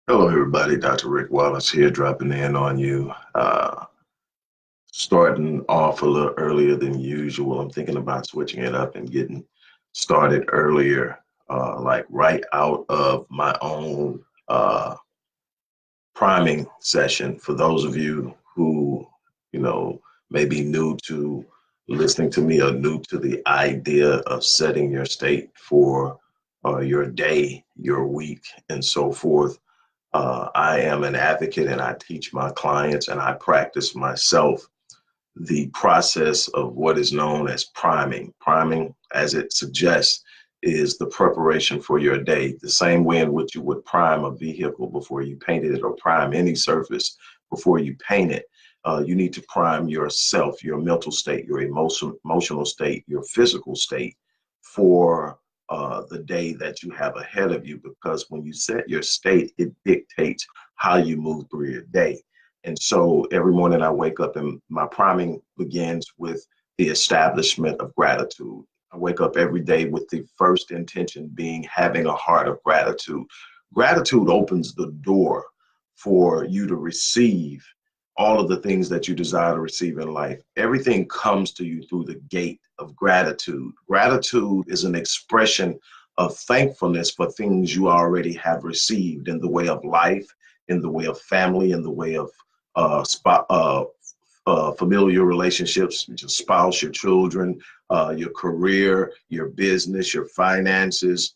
Hello, everybody. Dr. Rick Wallace here, dropping in on you. Starting off a little earlier than usual. I'm thinking about switching it up and getting started earlier, like right out of my own priming session. For those of you who, you know, may be new to listening to me or new to the idea of setting your state for your day, your week, and so forth. I am an advocate and I teach my clients and I practice myself the process of what is known as priming. Priming, as it suggests, is the preparation for your day, the same way in which you would prime a vehicle before you painted it or prime any surface before you paint it. You need to prime yourself, your mental state, your emotional state, your physical state for the day that you have ahead of you. Because when you set your state, it dictates how you move through your day. And so every morning I wake up and my priming begins with the establishment of gratitude. I wake up every day with the first intention being having a heart of gratitude. Gratitude opens the door for you to receive all of the things that you desire to receive in life. Everything comes to you through the gate of gratitude. Gratitude is an expression of thankfulness for things you already have received in the way of life, in the way of family, in the way of familiar relationships, your spouse, your children, your career, your business, your finances.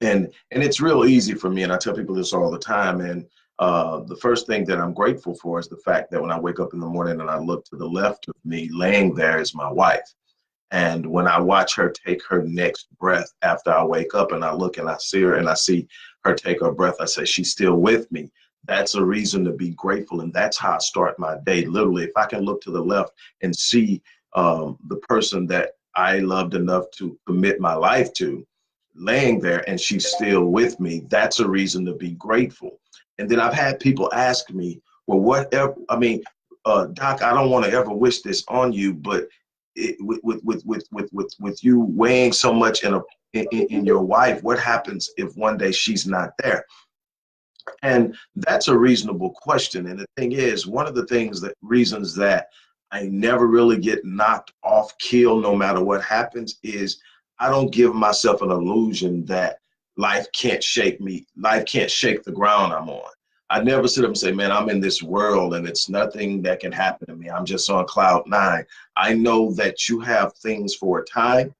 And it's real easy for me, and I tell people this all the time. And the first thing that I'm grateful for is the fact that when I wake up in the morning and I look to the left of me, laying there is my wife. And when I watch her take her next breath after I wake up and I look and I see her and I see her take her breath, I say, she's still with me. That's a reason to be grateful. And that's how I start my day. Literally, if I can look to the left and see the person that I loved enough to commit my life to laying there and she's still with me, that's a reason to be grateful. And then I've had people ask me, well, whatever, Doc, I don't want to ever wish this on you, but with you weighing so much in your wife, what happens if one day she's not there? And that's a reasonable question. And the thing is, one of the reasons that I never really get knocked off keel no matter what happens is I don't give myself an illusion that life can't shake me. Life can't shake the ground I'm on. I never sit up and say, man, I'm in this world and it's nothing that can happen to me. I'm just on cloud nine. I know that you have things for a time.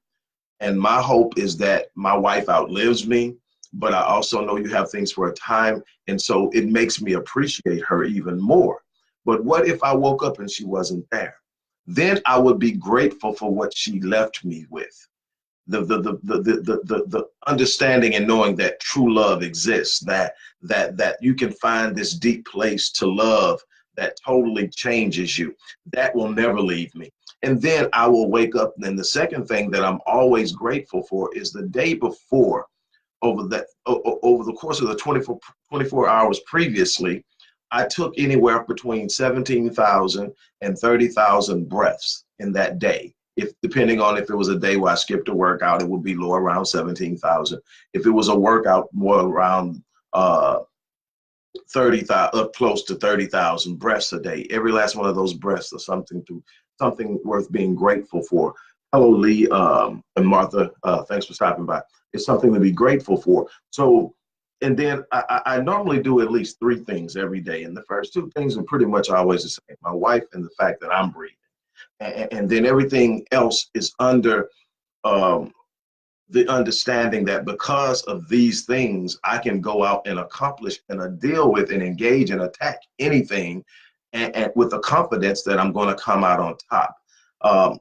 And my hope is that my wife outlives me, but I also know you have things for a time. And so it makes me appreciate her even more. But what if I woke up and she wasn't there? Then I would be grateful for what she left me with. The understanding and knowing that true love exists, that you can find this deep place to love that totally changes you. That will never leave me. And then I will wake up. And the second thing that I'm always grateful for is the day before, over the course of the 24 hours previously, I took anywhere between 17,000 and 30,000 breaths in that day. If depending on if it was a day where I skipped a workout, it would be low around 17,000. If it was a workout, more around 30,000, up close to 30,000 breaths a day. Every last one of those breaths is something worth being grateful for. Hello, Lee and Martha. Thanks for stopping by. It's something to be grateful for. So, and then I normally do at least three things every day. And the first two things are pretty much always the same: my wife and the fact that I'm breathing. And then everything else is under um, the understanding that because of these things, I can go out and accomplish and deal with and engage and attack anything, and with the confidence that I'm going to come out on top.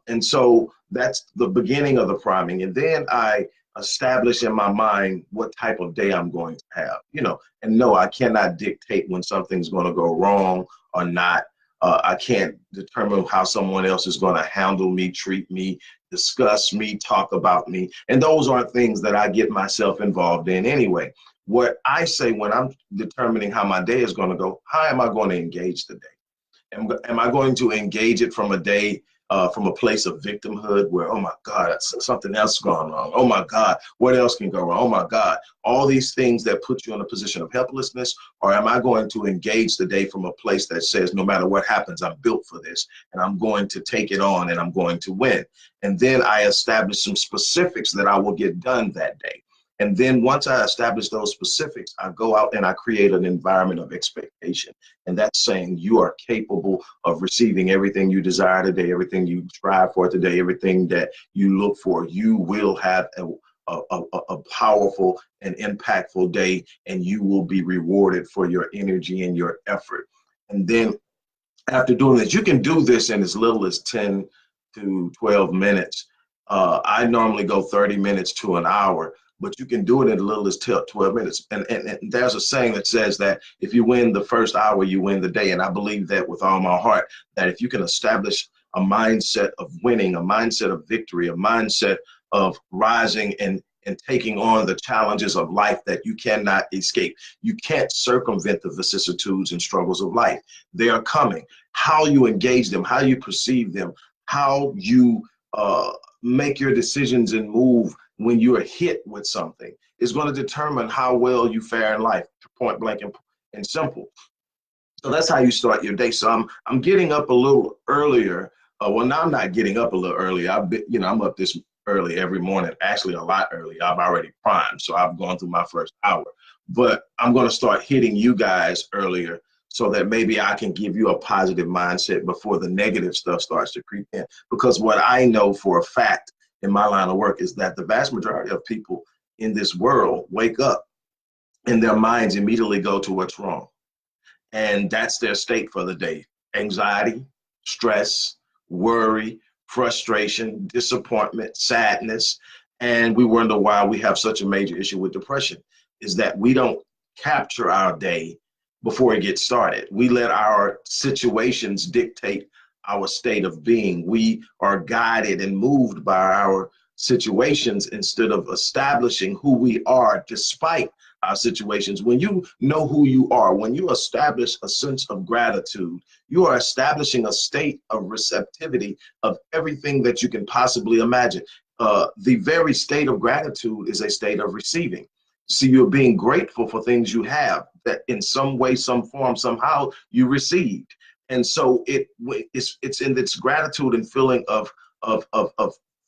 And so that's the beginning of the priming. And then I establish in my mind what type of day I'm going to have, and no, I cannot dictate when something's going to go wrong or not. I can't determine how someone else is going to handle me, treat me, discuss me, talk about me. And those aren't things that I get myself involved in anyway. What I say when I'm determining how my day is going to go, how am I going to engage the day? Am I going to engage it from a day from a place of victimhood where, oh my God, something else is going wrong. Oh my God, what else can go wrong? Oh my God, all these things that put you in a position of helplessness? Or am I going to engage the day from a place that says, no matter what happens, I'm built for this and I'm going to take it on and I'm going to win? And then I establish some specifics that I will get done that day. And then once I establish those specifics, I go out and I create an environment of expectation. And that's saying you are capable of receiving everything you desire today, everything you strive for today, everything that you look for. You will have a powerful and impactful day, and you will be rewarded for your energy and your effort. And then after doing this, you can do this in as little as 10 to 12 minutes. I normally go 30 minutes to an hour, but you can do it in as little as 12 minutes. And there's a saying that says that if you win the first hour, you win the day. And I believe that with all my heart, that if you can establish a mindset of winning, a mindset of victory, a mindset of rising and taking on the challenges of life that you cannot escape. You can't circumvent the vicissitudes and struggles of life. They are coming. How you engage them, how you perceive them, how you make your decisions and move when you are hit with something is going to determine how well you fare in life, point blank and simple. So that's how you start your day. So I'm getting up a little earlier. Well, now I'm not getting up a little earlier. I'm up this early every morning, actually a lot early. I'm already primed, so I've gone through my first hour. But I'm going to start hitting you guys earlier so that maybe I can give you a positive mindset before the negative stuff starts to creep in. Because what I know for a fact in my line of work is that the vast majority of people in this world wake up and their minds immediately go to what's wrong. And that's their state for the day. Anxiety, stress, worry, frustration, disappointment, sadness. And we wonder why we have such a major issue with depression, is that we don't capture our day before it gets started. We let our situations dictate our state of being. We are guided and moved by our situations instead of establishing who we are despite our situations. When you know who you are, when you establish a sense of gratitude, you are establishing a state of receptivity of everything that you can possibly imagine. The very state of gratitude is a state of receiving. So you're being grateful for things you have that in some way, some form, somehow you received. And so it's in its gratitude and feeling of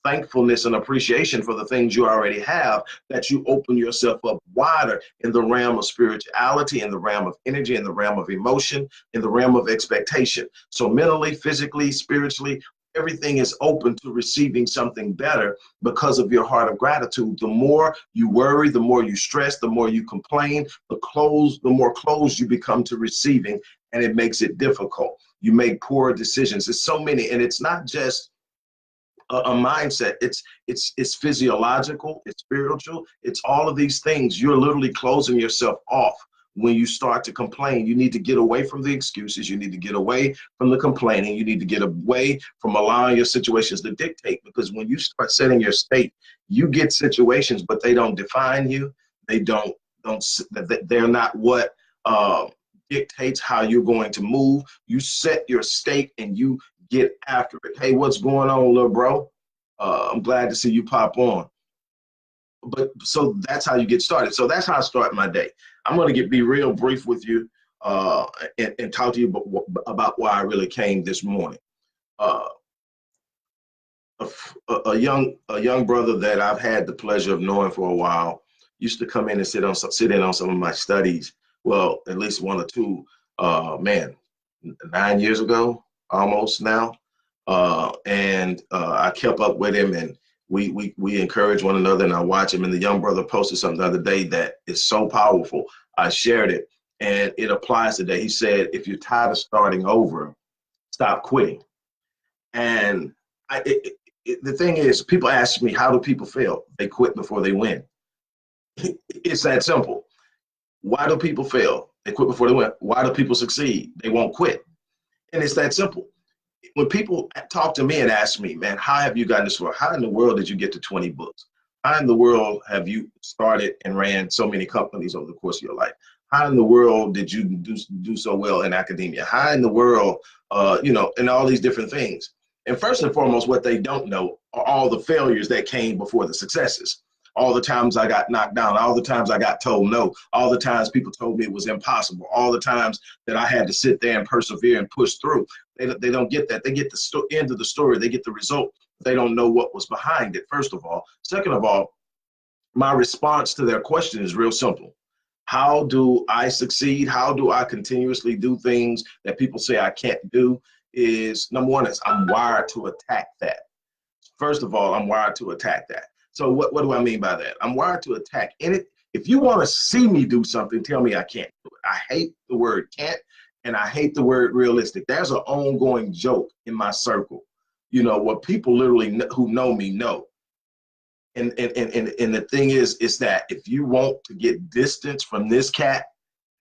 thankfulness and appreciation for the things you already have that you open yourself up wider in the realm of spirituality, in the realm of energy, in the realm of emotion, in the realm of expectation. So mentally, physically, spiritually, everything is open to receiving something better because of your heart of gratitude. The more you worry, the more you stress, the more you complain, the more closed you become to receiving, and it makes it difficult. You make poor decisions. There's so many, and it's not just a mindset. It's physiological, it's spiritual, it's all of these things. You're literally closing yourself off when you start to complain. You need to get away from the excuses. You need to get away from the complaining. You need to get away from allowing your situations to dictate, because when you start setting your state, you get situations, but they don't define you. They're not what dictates how you're going to move. You set your state and you get after it. Hey, what's going on, little bro? I'm glad to see you pop on. But so that's how you get started. So that's how I start my day. I'm going to be real brief with you and talk to you about why I really came this morning. A young brother that I've had the pleasure of knowing for a while used to come in and sit in on some of my studies. Well, at least one or two. 9 years ago, almost now. I kept up with him, and we encourage one another, and I watch him. And the young brother posted something the other day that is so powerful. I shared it, and it applies today. He said, if you're tired of starting over, stop quitting. And the thing is, people ask me, how do people fail? They quit before they win. It's that simple. Why do people fail? They quit before they win. Why do people succeed? They won't quit. And it's that simple. When people talk to me and ask me, man, how have you gotten this far? How in the world did you get to 20 books? How in the world have you started and ran so many companies over the course of your life? How in the world did you do so well in academia? How in the world, and all these different things? And first and foremost, what they don't know are all the failures that came before the successes. All the times I got knocked down, all the times I got told no, all the times people told me it was impossible, all the times that I had to sit there and persevere and push through. They don't get that. They get the end of the story. They get the result. They don't know what was behind it, first of all. Second of all, my response to their question is real simple. How do I succeed? How do I continuously do things that people say I can't do? Is number one is I'm wired to attack that. First of all, I'm wired to attack that. So what do I mean by that? I'm wired to attack it. If you want to see me do something, tell me I can't do it. I hate the word can't, and I hate the word realistic. There's an ongoing joke in my circle. You know, what people literally who know me know. And the thing is that if you want to get distance from this cat,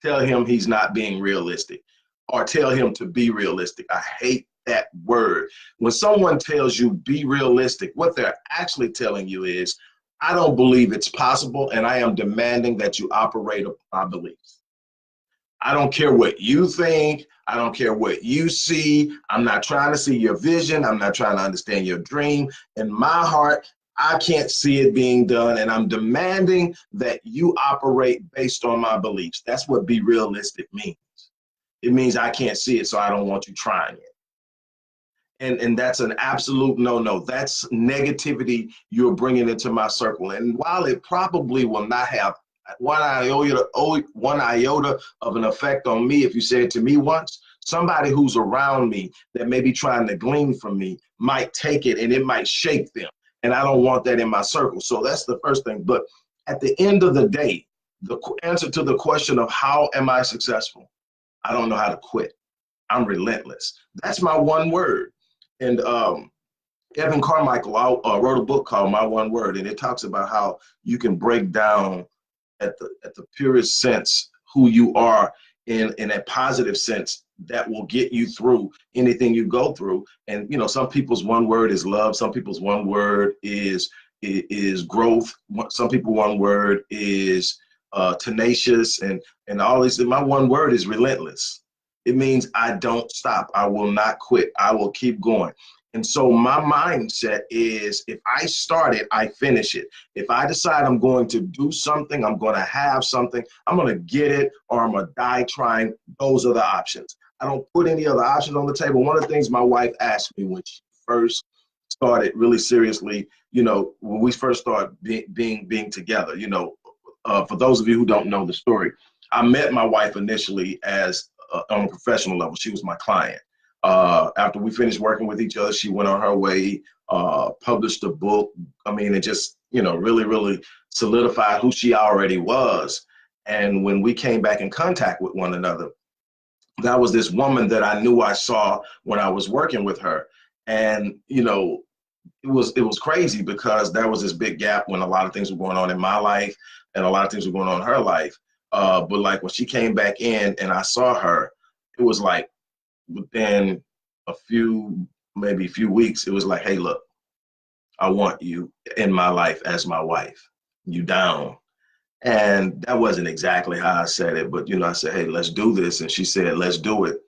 tell him he's not being realistic, or tell him to be realistic. I hate that word. When someone tells you be realistic, what they're actually telling you is, I don't believe it's possible, and I am demanding that you operate upon my beliefs. I don't care what you think. I don't care what you see. I'm not trying to see your vision. I'm not trying to understand your dream. In my heart, I can't see it being done, and I'm demanding that you operate based on my beliefs. That's what be realistic means. It means I can't see it, so I don't want you trying it. And that's an absolute no-no. That's negativity you're bringing into my circle. And while it probably will not have one iota of an effect on me if you say it to me once, somebody who's around me that may be trying to glean from me might take it and it might shake them. And I don't want that in my circle. So that's the first thing. But at the end of the day, the answer to the question of how am I successful? I don't know how to quit. I'm relentless. That's my one word. And Evan Carmichael wrote a book called My One Word, and it talks about how you can break down at the purest sense who you are in a positive sense that will get you through anything you go through. And you know, some people's one word is love. Some people's one word is growth. Some people one word is tenacious, and all these. My one word is relentless. It means I don't stop. I will not quit. I will keep going. And so my mindset is, if I start it, I finish it. If I decide I'm going to do something, I'm going to have something, I'm going to get it, or I'm going to die trying. Those are the options. I don't put any other options on the table. One of the things my wife asked me when she first started really seriously, you know, when we first started being together, you know, for those of you who don't know the story, I met my wife initially as on a professional level. She was my client. After we finished working with each other, she went on her way, published a book. I mean, it just, you know, really, really solidified who she already was. And when we came back in contact with one another, that was this woman that I knew I saw when I was working with her. And, you know, it was crazy because there was this big gap when a lot of things were going on in my life and a lot of things were going on in her life. But like when she came back in and I saw her, it was like within maybe a few weeks, it was like, hey, look, I want you in my life as my wife. You down? And that wasn't exactly how I said it, but you know, I said, hey, let's do this. And she said, let's do it.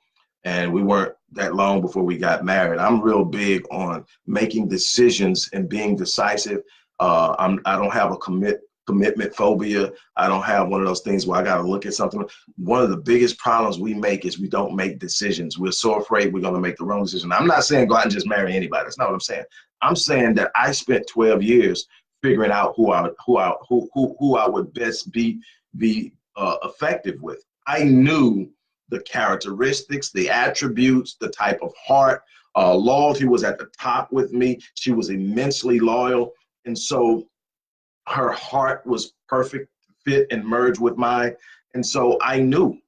And we weren't that long before we got married. I'm real big on making decisions and being decisive. I don't have a commitment phobia. I don't have one of those things where I got to look at something. One of the biggest problems we make is we don't make decisions. We're so afraid we're going to make the wrong decision. I'm not saying go out and just marry anybody. That's not what I'm saying. I'm saying that I spent 12 years figuring out who I would best be effective with. I knew the characteristics, the attributes, the type of heart. Loyalty was at the top with me. She was immensely loyal. And so her heart was perfect fit and merged with mine. And so I knew,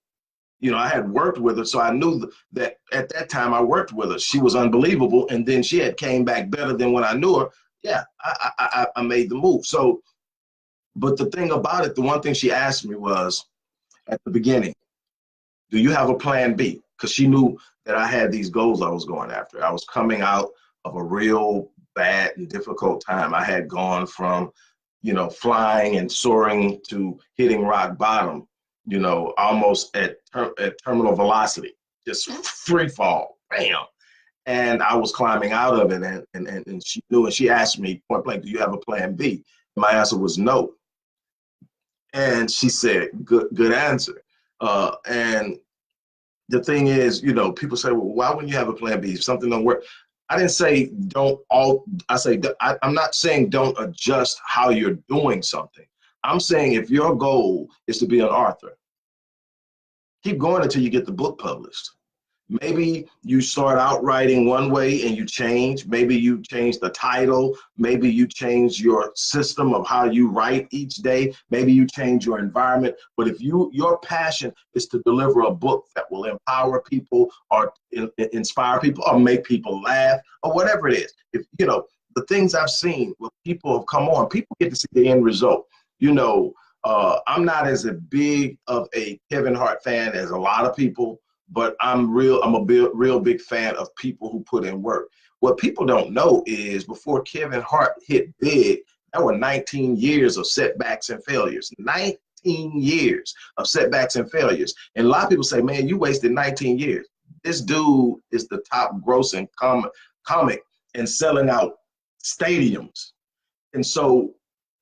you know, I had worked with her. So I knew that at that time I worked with her. She was unbelievable. And then she had came back better than when I knew her. Yeah, I made the move. So, but the thing about it, the one thing she asked me was at the beginning, do you have a plan B? Because she knew that I had these goals I was going after. I was coming out of a real bad and difficult time. I had gone from, you know, flying and soaring to hitting rock bottom, you know, almost at terminal velocity, just free fall, bam. and I was climbing out of it, and she knew, and she asked me point blank, do you have a plan B? My answer was no. And she said, good answer. And the thing is, you know, people say, well, why wouldn't you have a plan B if something don't work? I didn't say don't all, I say, I'm not saying don't adjust how you're doing something. I'm saying if your goal is to be an author, keep going until you get the book published. Maybe you start out writing one way and you change. Maybe you change the title. Maybe you change your system of how you write each day. Maybe you change your environment. But if your passion is to deliver a book that will empower people or inspire people or make people laugh or whatever it is, if you know the things I've seen where people have come on, people get to see the end result. You know, I'm not as a big of a Kevin Hart fan as a lot of people, but I'm a real big fan of people who put in work. What people don't know is before Kevin Hart hit big, there were 19 years of setbacks and failures. 19 years of setbacks and failures. And a lot of people say, man, you wasted 19 years. This dude is the top grossing comic and selling out stadiums. And so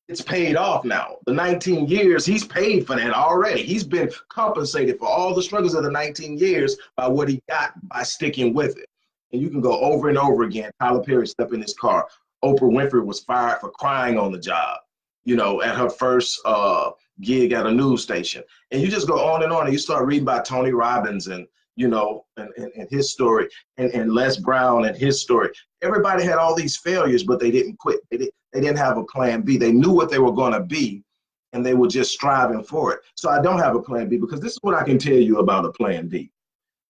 it's paid off now. The 19 years, he's paid for that already. He's been compensated for all the struggles of the 19 years by what he got by sticking with it. And you can go over and over again. Tyler Perry stepped in his car. Oprah Winfrey was fired for crying on the job, you know, at her first gig at a news station. And you just go on, and you start reading about Tony Robbins and, you know, and his story, and Les Brown and his story. Everybody had all these failures, but they didn't quit. They didn't have a plan B. They knew what they were going to be, and they were just striving for it. So I don't have a plan B, because this is what I can tell you about a plan B.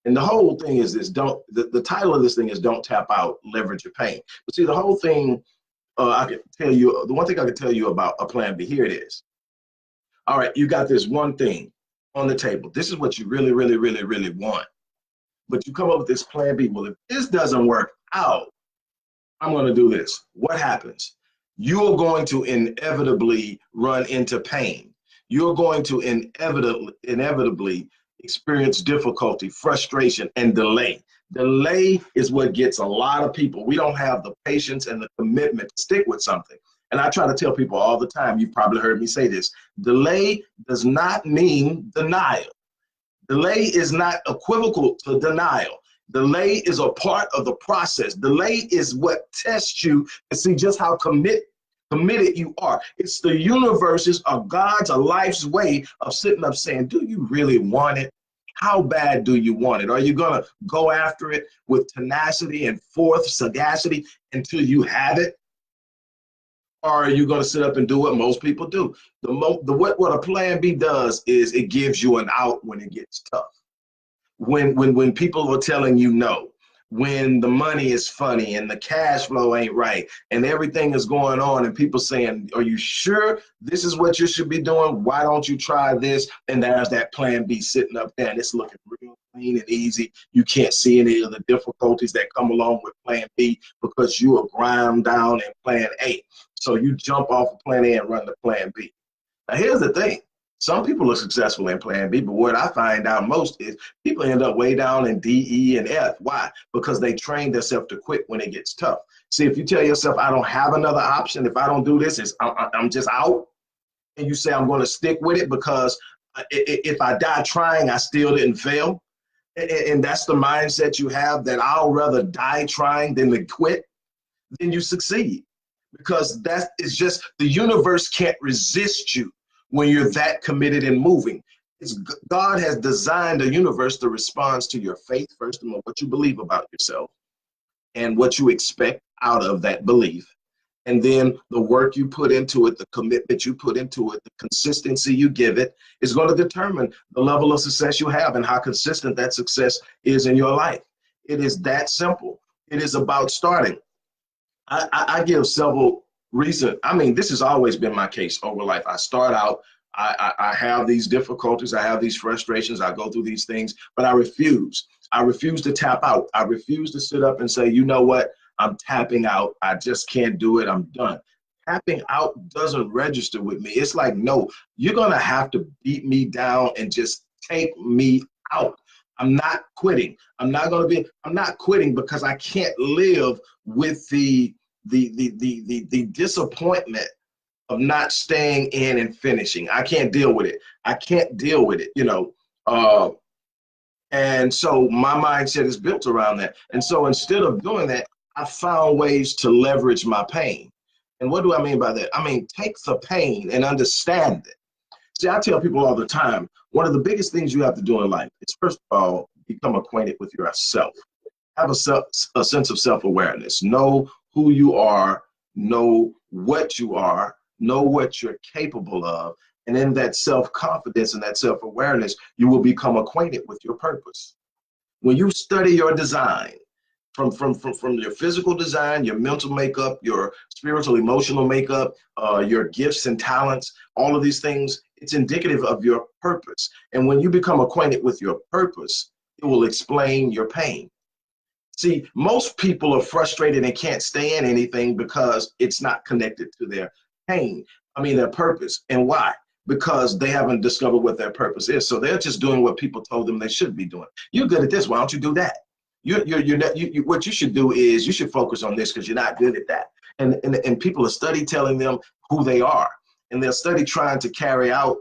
And the whole thing is this: the title of this thing is "Don't Tap Out, Leverage Your Pain." But see, the whole thing, I can tell you, the one thing I can tell you about a plan B, here it is. All right, you got this one thing on the table. This is what you really, really, really, really want. But you come up with this plan B. Well, if this doesn't work out, I'm going to do this. What happens? You are going to inevitably run into pain. You're going to inevitably experience difficulty, frustration, and delay. Delay is what gets a lot of people. We don't have the patience and the commitment to stick with something. And I try to tell people all the time, you've probably heard me say this: delay does not mean denial. Delay is not equivocal to denial. Delay is a part of the process. Delay is what tests you to see just how committed you are. It's the universe's or God's or life's way of sitting up saying, do you really want it? How bad do you want it? Are you going to go after it with tenacity and sagacity until you have it? Or are you going to sit up and do what most people do? What a plan B does is it gives you an out when it gets tough. When people are telling you no, when the money is funny and the cash flow ain't right and everything is going on and people saying, are you sure this is what you should be doing? Why don't you try this? And there's that plan B sitting up there, and it's looking real clean and easy. You can't see any of the difficulties that come along with plan B because you are ground down in plan A. So you jump off of plan A and run to plan B. Now here's the thing. Some people are successful in plan B, but what I find out most is people end up way down in D, E, and F. Why? Because they train themselves to quit when it gets tough. See, if you tell yourself, I don't have another option, if I don't do this, I'm just out, and you say, I'm going to stick with it because if I die trying, I still didn't fail, and that's the mindset you have, that I'll rather die trying than to quit, then you succeed. Because that is just, the universe can't resist you when you're that committed and moving. God has designed a universe to respond to your faith, first of all, what you believe about yourself and what you expect out of that belief. And then the work you put into it, the commitment you put into it, the consistency you give it is going to determine the level of success you have and how consistent that success is in your life. It is that simple. It is about starting. I give several reasons. I mean, this has always been my case over life. I start out, I have these difficulties, I have these frustrations, I go through these things, but I refuse. I refuse to tap out. I refuse to sit up and say, you know what, I'm tapping out. I just can't do it. I'm done. Tapping out doesn't register with me. It's like, no, you're going to have to beat me down and just take me out. I'm not quitting. I'm not quitting because I can't live with the disappointment of not staying in and finishing. I can't deal with it. I can't deal with it, you know. And so my mindset is built around that. And so instead of doing that, I found ways to leverage my pain. And what do I mean by that? I mean, take the pain and understand it. See, I tell people all the time, one of the biggest things you have to do in life is, first of all, become acquainted with yourself. Have a sense of self-awareness. Know who you are, know what you are, know what you're capable of. And in that self-confidence and that self-awareness, you will become acquainted with your purpose. When you study your design, from your physical design, your mental makeup, your spiritual, emotional makeup, your gifts and talents, all of these things, it's indicative of your purpose. And when you become acquainted with your purpose, it will explain your pain. See, most people are frustrated and can't stay in anything because it's not connected to their pain. I mean, their purpose. And why? Because they haven't discovered what their purpose is. So they're just doing what people told them they should be doing. You're good at this. Why don't you do that? What you should do is you should focus on this because you're not good at that. And people are study telling them who they are. And they'll study trying to carry out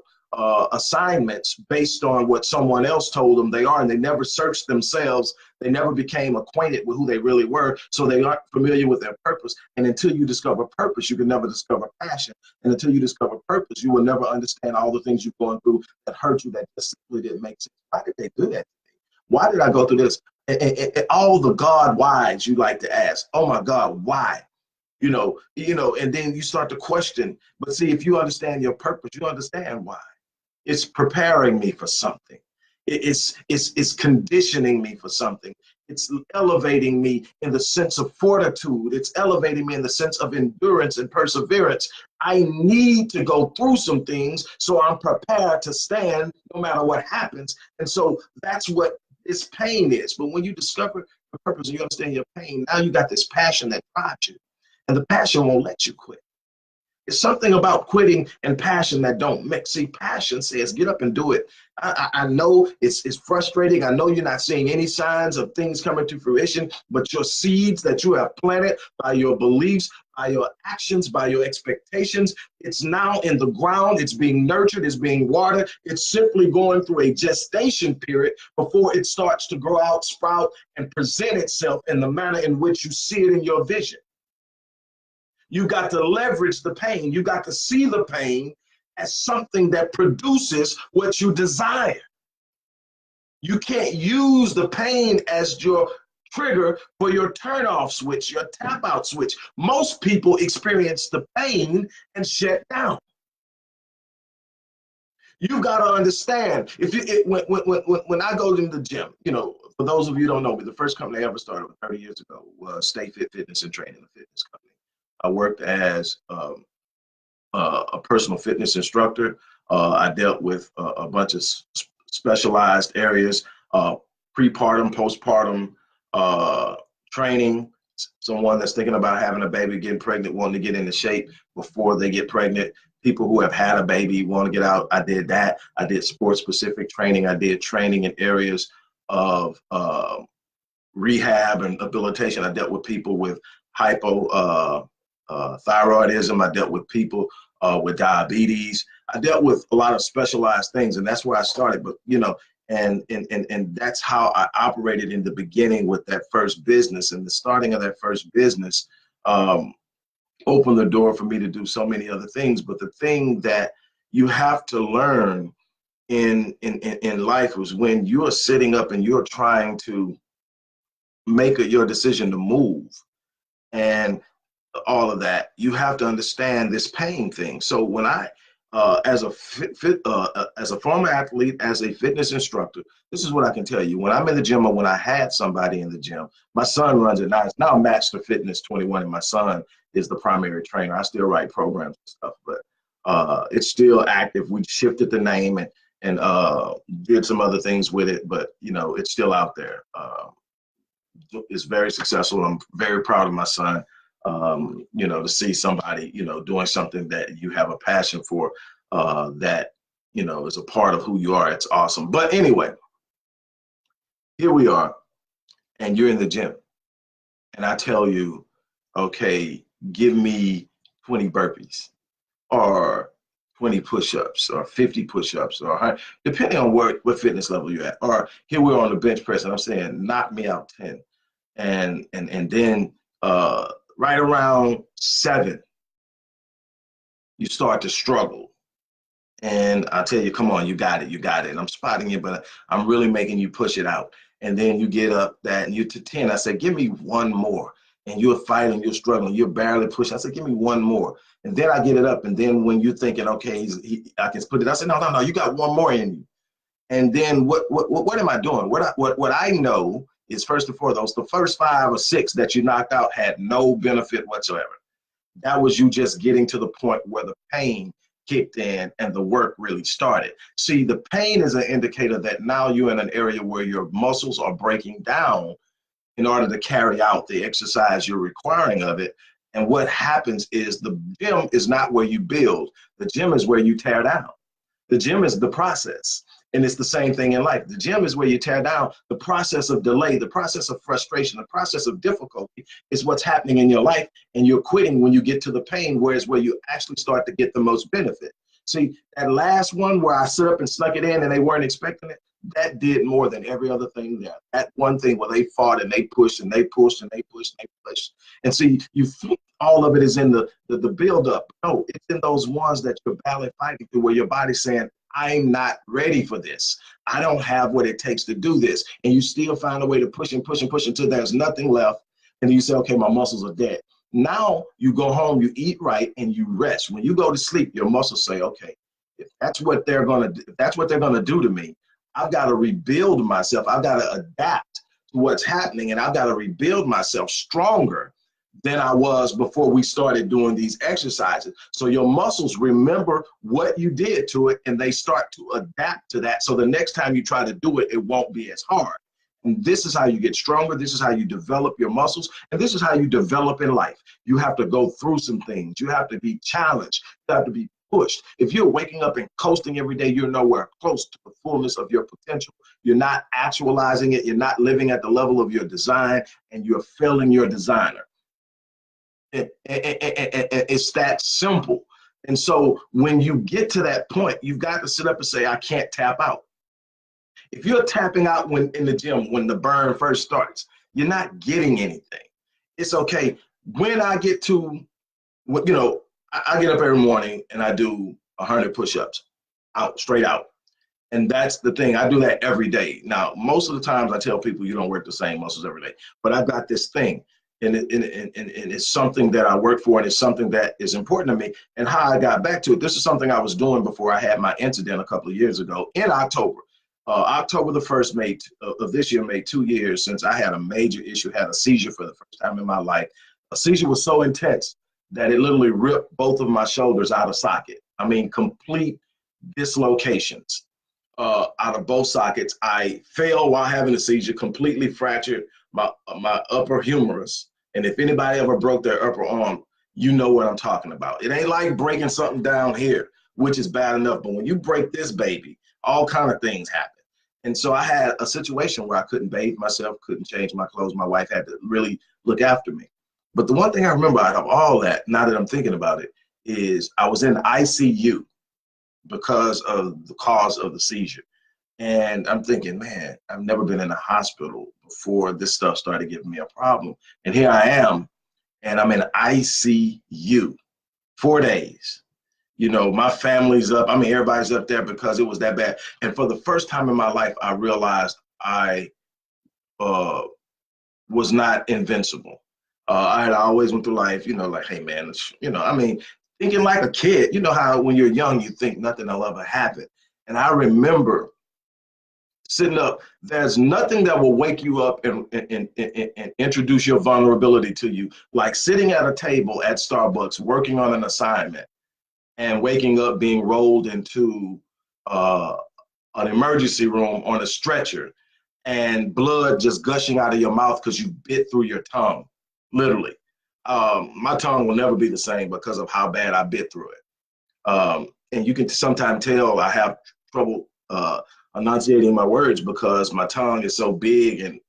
assignments based on what someone else told them they are, and they never searched themselves. They never became acquainted with who they really were, so they aren't familiar with their purpose. And until you discover purpose, you can never discover passion. And until you discover purpose, you will never understand all the things you're going through that hurt you, that just simply didn't make sense. Why did they do that to me? Why did I go through this? And all the God whys you like to ask. Oh my God, why? And then you start to question. But see, if you understand your purpose, you understand why. It's preparing me for something. It's conditioning me for something. It's elevating me in the sense of fortitude. It's elevating me in the sense of endurance and perseverance. I need to go through some things so I'm prepared to stand no matter what happens. And so that's what this pain is. But when you discover the purpose and you understand your pain, now you got this passion that drives you. And the passion won't let you quit. It's something about quitting and passion that don't mix. See, passion says, get up and do it. I know it's frustrating. I know you're not seeing any signs of things coming to fruition, but your seeds that you have planted by your beliefs, by your actions, by your expectations, it's now in the ground. It's being nurtured. It's being watered. It's simply going through a gestation period before it starts to grow out, sprout, and present itself in the manner in which you see it in your vision. You got to leverage the pain. You got to see the pain as something that produces what you desire. You can't use the pain as your trigger for your turn off switch, your tap out switch. Most people experience the pain and shut down. You got to understand, when I go to the gym, for those of you who don't know me, the first company I ever started 30 years ago was Stay Fit Fitness and Training, a fitness company. I worked as a personal fitness instructor. I dealt with a bunch of specialized areas, prepartum, postpartum training, someone that's thinking about having a baby, getting pregnant, wanting to get into shape before they get pregnant, people who have had a baby, want to get out. I did that. I did sports-specific training. I did training in areas of rehab and habilitation. I dealt with people with thyroidism. I dealt with people with diabetes. I dealt with a lot of specialized things, and that's where I started. But and that's how I operated in the beginning with that first business. And the starting of that first business opened the door for me to do so many other things. But the thing that you have to learn in life was when you are sitting up and you're trying to make your decision to move and all of that, you have to understand this pain thing. So when I, as a former athlete, as a fitness instructor, this is what I can tell you. When I'm in the gym or when I had somebody in the gym, my son runs it now. It's now Master Fitness 21, and my son is the primary trainer. I still write programs and stuff, but it's still active. We shifted the name and did some other things with it, but it's still out there. It's very successful. I'm very proud of my son. To see somebody, doing something that you have a passion for, that, is a part of who you are. It's awesome. But anyway, here we are, and you're in the gym, and I tell you, okay, give me 20 burpees or 20 push-ups or 50 push-ups or 100, depending on what fitness level you're at. Or here we're on the bench press, and I'm saying, knock me out 10. And then right around 7, you start to struggle. And I tell you, come on, you got it, you got it. And I'm spotting you, but I'm really making you push it out. And then you get up that and you're to 10. I said, give me one more. And you're fighting, you're struggling, you're barely pushing. I said, give me one more. And then I get it up. And then when you're thinking, okay, I can put it, I said, no, no, no, you got one more in you. And then what am I doing? What I know is, first and foremost, the first 5 or 6 that you knocked out had no benefit whatsoever. That was you just getting to the point where the pain kicked in and the work really started. See, the pain is an indicator that now you're in an area where your muscles are breaking down in order to carry out the exercise you're requiring of it. And what happens is the gym is not where you build. The gym is where you tear down. The gym is the process. And it's the same thing in life. The gym is where you tear down. The process of delay, the process of frustration, the process of difficulty is what's happening in your life. And you're quitting when you get to the pain, whereas where you actually start to get the most benefit. See, that last one where I stood up and snuck it in and they weren't expecting it, that did more than every other thing there. That one thing where they fought and they pushed and they pushed and they pushed and they pushed. And see, you think all of it is in the build up. No, it's in those ones that you're badly fighting through, where your body's saying, I'm not ready for this. I don't have what it takes to do this. And you still find a way to push and push and push until there's nothing left. And you say, okay, my muscles are dead. Now you go home, you eat right, and you rest. When you go to sleep, your muscles say, okay, if that's what they're gonna do, if that's what they're gonna do to me, I've got to rebuild myself. I've got to adapt to what's happening, and I've got to rebuild myself stronger than I was before we started doing these exercises. So your muscles remember what you did to it, and they start to adapt to that. So the next time you try to do it, it won't be as hard. And this is how you get stronger. This is how you develop your muscles. And this is how you develop in life. You have to go through some things. You have to be challenged. You have to be pushed. If you're waking up and coasting every day, you're nowhere close to the fullness of your potential. You're not actualizing it. You're not living at the level of your design, and you're failing your designer. It's that simple. And so when you get to that point, you've got to sit up and say, I can't tap out. If you're tapping out when in the gym, when the burn first starts, you're not getting anything. It's okay. When I get to, I get up every morning and I do 100 push-ups out, straight out. And that's the thing. I do that every day. Now, most of the times I tell people you don't work the same muscles every day, but I've got this thing. And it's something that I work for, and it's something that is important to me. And how I got back to it, this is something I was doing before I had my incident a couple of years ago in October. October the 1st of this year made 2 years since I had a major issue, had a seizure for the first time in my life. A seizure was so intense that it literally ripped both of my shoulders out of socket. I mean, complete dislocations out of both sockets. I fell while having a seizure, completely fractured my upper humerus. And if anybody ever broke their upper arm, you know what I'm talking about. It ain't like breaking something down here, which is bad enough. But when you break this baby, all kind of things happen. And so I had a situation where I couldn't bathe myself, couldn't change my clothes. My wife had to really look after me. But the one thing I remember out of all that, now that I'm thinking about it, is I was in the ICU because of the cause of the seizure. And I'm thinking, man, I've never been in a hospital before this stuff started giving me a problem. And here I am, and I'm in ICU 4 days. My family's up. I mean, everybody's up there because it was that bad. And for the first time in my life, I realized I was not invincible. I had always went through life, like, hey, man, thinking like a kid. You know how when you're young, you think nothing will ever happen. And I remember sitting up, there's nothing that will wake you up and introduce your vulnerability to you, like sitting at a table at Starbucks, working on an assignment, and waking up being rolled into an emergency room on a stretcher, and blood just gushing out of your mouth because you bit through your tongue, literally. My tongue will never be the same because of how bad I bit through it. And you can sometimes tell I have trouble enunciating my words because my tongue is so big and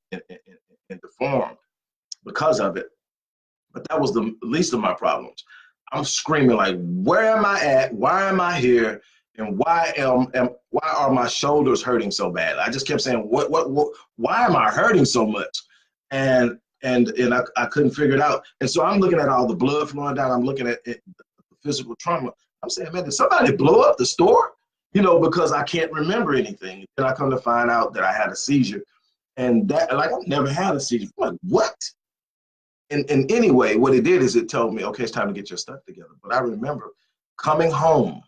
deformed because of it. But that was the least of my problems. I'm screaming like, where am I at? Why am I here? And why are my shoulders hurting so bad? I just kept saying, what why am I hurting so much? And I couldn't figure it out. And so I'm looking at all the blood flowing down. I'm looking at the physical trauma. I'm saying, man, did somebody blow up the store? You know, because I can't remember anything. And I come to find out that I had a seizure. And that, like, I've never had a seizure. I'm like, what? And anyway, what it did is it told me, okay, it's time to get your stuff together. But I remember coming home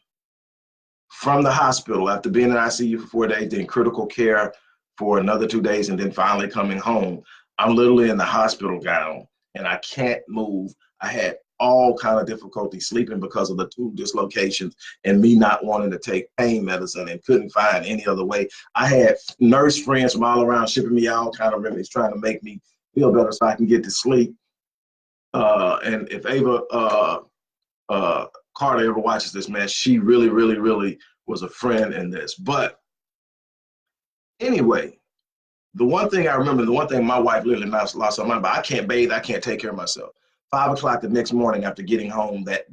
from the hospital after being in ICU for 4 days, then critical care for another 2 days, and then finally coming home. I'm literally in the hospital gown and I can't move. I had all kind of difficulty sleeping because of the two dislocations and me not wanting to take pain medicine and couldn't find any other way. I had nurse friends from all around shipping me all kind of remedies trying to make me feel better so I can get to sleep. And if Ava Carter ever watches this, man, she really, really, really was a friend in this. But anyway, the one thing I remember, the one thing my wife literally lost her mind, but I can't bathe, I can't take care of myself. 5 o'clock the next morning after getting home that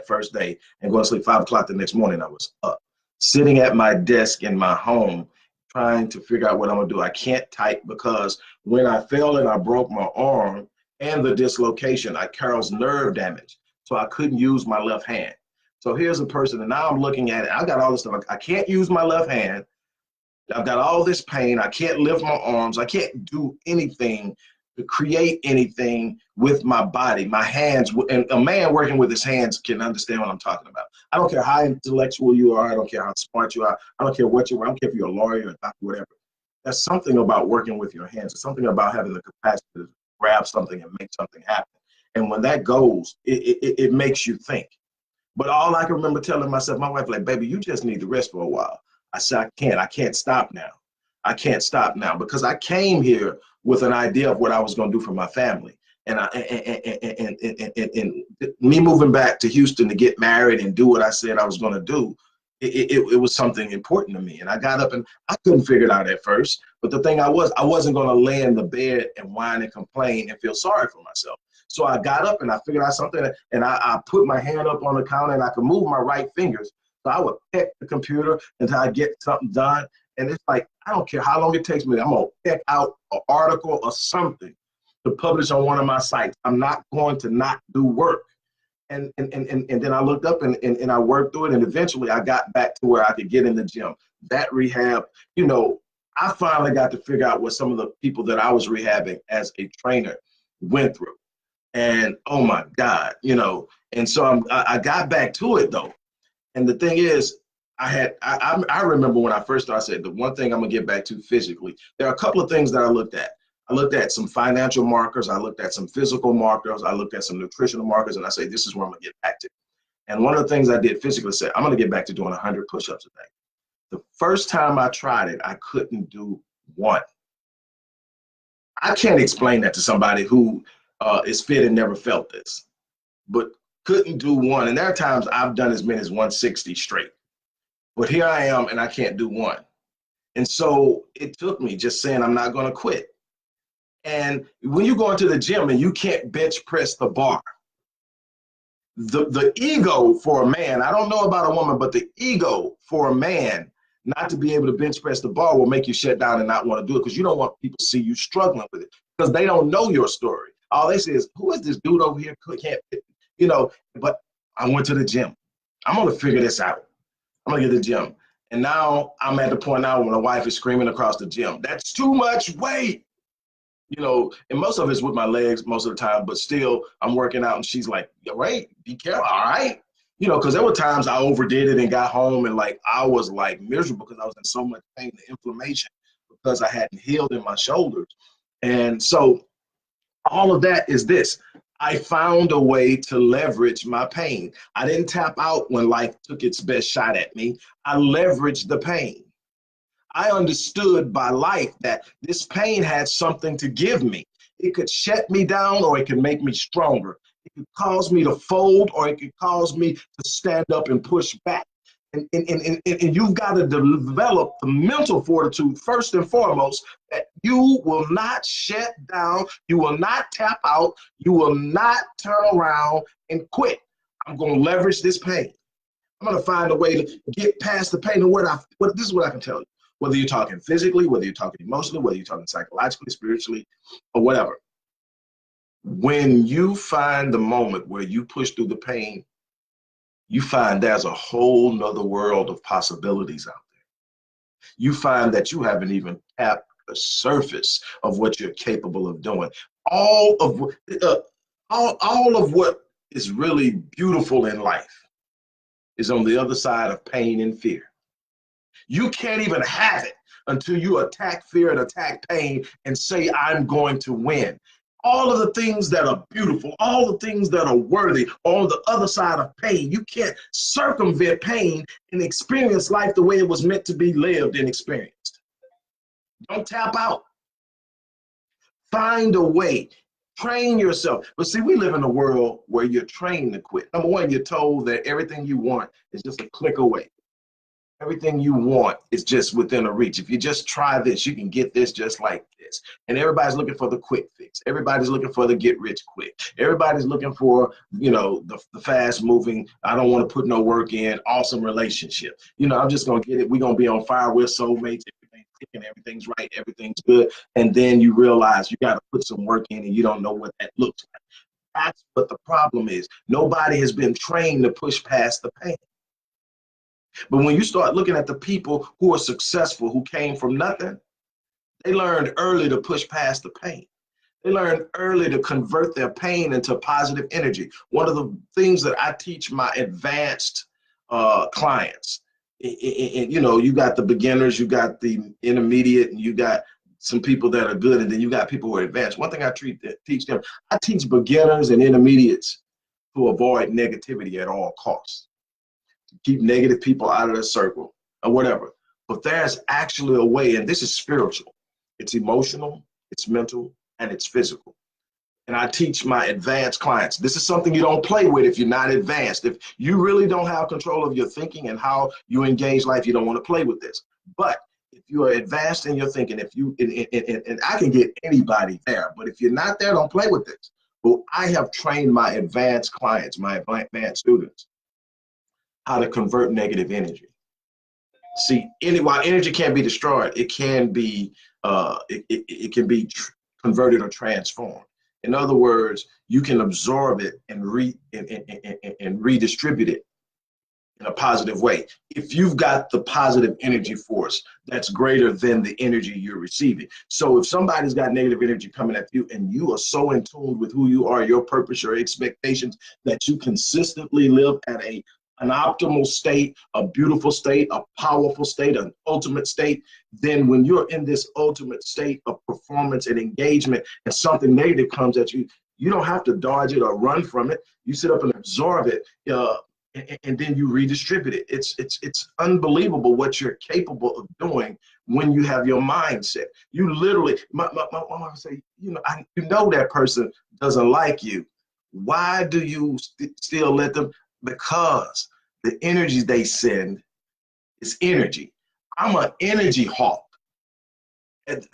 first day and going to sleep, 5 o'clock the next morning, I was up, sitting at my desk in my home, trying to figure out what I'm gonna do. I can't type because when I fell and I broke my arm and the dislocation, I caused nerve damage. So I couldn't use my left hand. So here's a person, and now I'm looking at it. I got all this stuff. I can't use my left hand. I've got all this pain. I can't lift my arms. I can't do anything to create anything with my body, my hands. And a man working with his hands can understand what I'm talking about. I don't care how intellectual you are. I don't care how smart you are. I don't care what you are. I don't care if you're a lawyer or a doctor, whatever. There's something about working with your hands. There's something about having the capacity to grab something and make something happen. And when that goes, it makes you think. But all I can remember telling myself, my wife, like, baby, you just need to rest for a while. I said, I can't stop now. I can't stop now because I came here with an idea of what I was going to do for my family. And me moving back to Houston to get married and do what I said I was going to do, it was something important to me. And I got up and I couldn't figure it out at first. But the thing I wasn't going to lay in the bed and whine and complain and feel sorry for myself. So I got up and I figured out something, and I put my hand up on the counter and I could move my right fingers. So I would peck the computer until I get something done. And it's like, I don't care how long it takes me. I'm going to peck out an article or something to publish on one of my sites. I'm not going to not do work. And then I looked up and I worked through it. And eventually I got back to where I could get in the gym. That rehab, you know, I finally got to figure out what some of the people that I was rehabbing as a trainer went through. And oh my God, you know, and so I got back to it though. And the thing is, I remember when I first started, I said, the one thing I'm gonna get back to physically, there are a couple of things that I looked at. I looked at some financial markers, I looked at some physical markers, I looked at some nutritional markers, and I say, this is where I'm gonna get back to. And one of the things I did physically said, I'm gonna get back to doing 100 push-ups a day. The first time I tried it, I couldn't do one. I can't explain that to somebody who is fit and never felt this, but couldn't do one. And there are times I've done as many as 160 straight, but here I am and I can't do one. And so it took me just saying, I'm not going to quit. And when you go into the gym and you can't bench press the bar, the ego for a man, I don't know about a woman, but the ego for a man not to be able to bench press the bar will make you shut down and not want to do it because you don't want people to see you struggling with it because they don't know your story. All they say is, who is this dude over here? Can't, you know, but I went to the gym. I'm going to figure this out. I'm going to get to the gym. And now I'm at the point now when my wife is screaming across the gym, that's too much weight. You know, and most of it's with my legs most of the time, but still I'm working out and she's like, right, be careful, all right? You know, because there were times I overdid it and got home and like I was like miserable because I was in so much pain, the inflammation, because I hadn't healed in my shoulders. And so all of that is this. I found a way to leverage my pain. I didn't tap out when life took its best shot at me. I leveraged the pain. I understood by life that this pain had something to give me. It could shut me down or it could make me stronger. It could cause me to fold or it could cause me to stand up and push back. And you've got to develop the mental fortitude first and foremost that you will not shut down, you will not tap out, you will not turn around and quit. I'm going to leverage this pain. I'm going to find a way to get past the pain. And this is what I can tell you. Whether you're talking physically, whether you're talking emotionally, whether you're talking psychologically, spiritually, or whatever. When you find the moment where you push through the pain, you find there's a whole nother world of possibilities out there. You find that you haven't even tapped the surface of what you're capable of doing. All of what is really beautiful in life is on the other side of pain and fear. You can't even have it until you attack fear and attack pain and say, I'm going to win. All of the things that are beautiful, all the things that are worthy, on the other side of pain. You can't circumvent pain and experience life the way it was meant to be lived and experienced. Don't tap out. Find a way. Train yourself. But see, we live in a world where you're trained to quit. Number one, you're told that everything you want is just a click away. Everything you want is just within a reach. If you just try this, you can get this just like this. And everybody's looking for the quick fix. Everybody's looking for the get rich quick. Everybody's looking for, the fast moving, I don't want to put no work in, awesome relationship. I'm just going to get it. We're going to be on fire. We're soulmates. Everything's ticking, everything's right, everything's good. And then you realize you got to put some work in and you don't know what that looks like. That's what the problem is. Nobody has been trained to push past the pain. But when you start looking at the people who are successful, who came from nothing, they learned early to push past the pain. They learned early to convert their pain into positive energy. One of the things that I teach my advanced clients, you got the beginners, you got the intermediate, and you got some people that are good, and then you got people who are advanced. One thing I teach them, I teach beginners and intermediates to avoid negativity at all costs. Keep negative people out of the circle or whatever. But there's actually a way, and this is spiritual. It's emotional, it's mental, and it's physical. And I teach my advanced clients. This is something you don't play with if you're not advanced. If you really don't have control of your thinking and how you engage life, you don't want to play with this. But if you are advanced in your thinking, and I can get anybody there, but if you're not there, don't play with this. But I have trained my advanced clients, my advanced students, how to convert negative energy. See, while energy can't be destroyed, it can be converted or transformed. In other words, you can absorb it and redistribute it in a positive way. If you've got the positive energy force that's greater than the energy you're receiving. So if somebody's got negative energy coming at you and you are so in tune with who you are, your purpose, your expectations, that you consistently live at an optimal state, a beautiful state, a powerful state, an ultimate state, then when you're in this ultimate state of performance and engagement and something negative comes at you, you don't have to dodge it or run from it. You sit up and absorb it, and then you redistribute it. It's unbelievable what you're capable of doing when you have your mindset. You literally, my mom would say, you know that person doesn't like you. Why do you still let them? Because the energy they send is energy. I'm an energy hawk. And,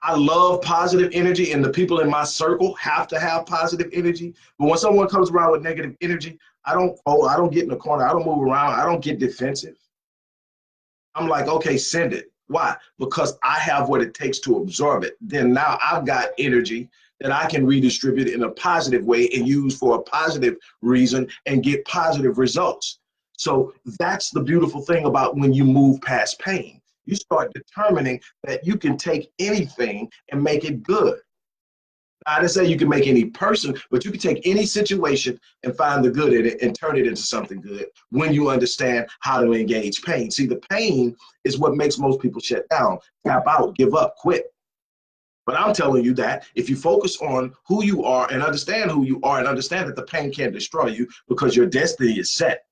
I love positive energy, and the people in my circle have to have positive energy. But when someone comes around with negative energy, I don't get in the corner. I don't move around. I don't get defensive. I'm like, okay, send it. Why? Because I have what it takes to absorb it. Then now I've got energy that I can redistribute in a positive way and use for a positive reason and get positive results. So that's the beautiful thing about when you move past pain. You start determining that you can take anything and make it good. I didn't say you can make any person, but you can take any situation and find the good in it and turn it into something good when you understand how to engage pain. See, the pain is what makes most people shut down, tap out, give up, quit. But I'm telling you that if you focus on who you are and understand who you are and understand that the pain can't destroy you because your destiny is set,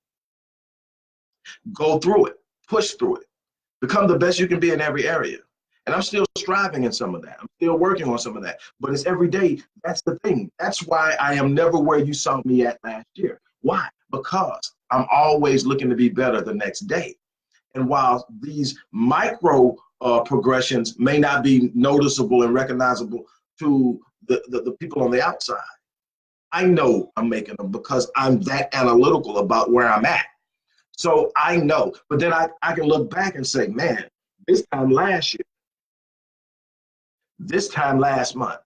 go through it, push through it, become the best you can be in every area. And I'm still striving in some of that. I'm still working on some of that. But it's every day. That's the thing. That's why I am never where you saw me at last year. Why? Because I'm always looking to be better the next day. And while these micro progressions may not be noticeable and recognizable to the people on the outside, I know I'm making them because I'm that analytical about where I'm at. So I know, but then I can look back and say, man, this time last year, this time last month,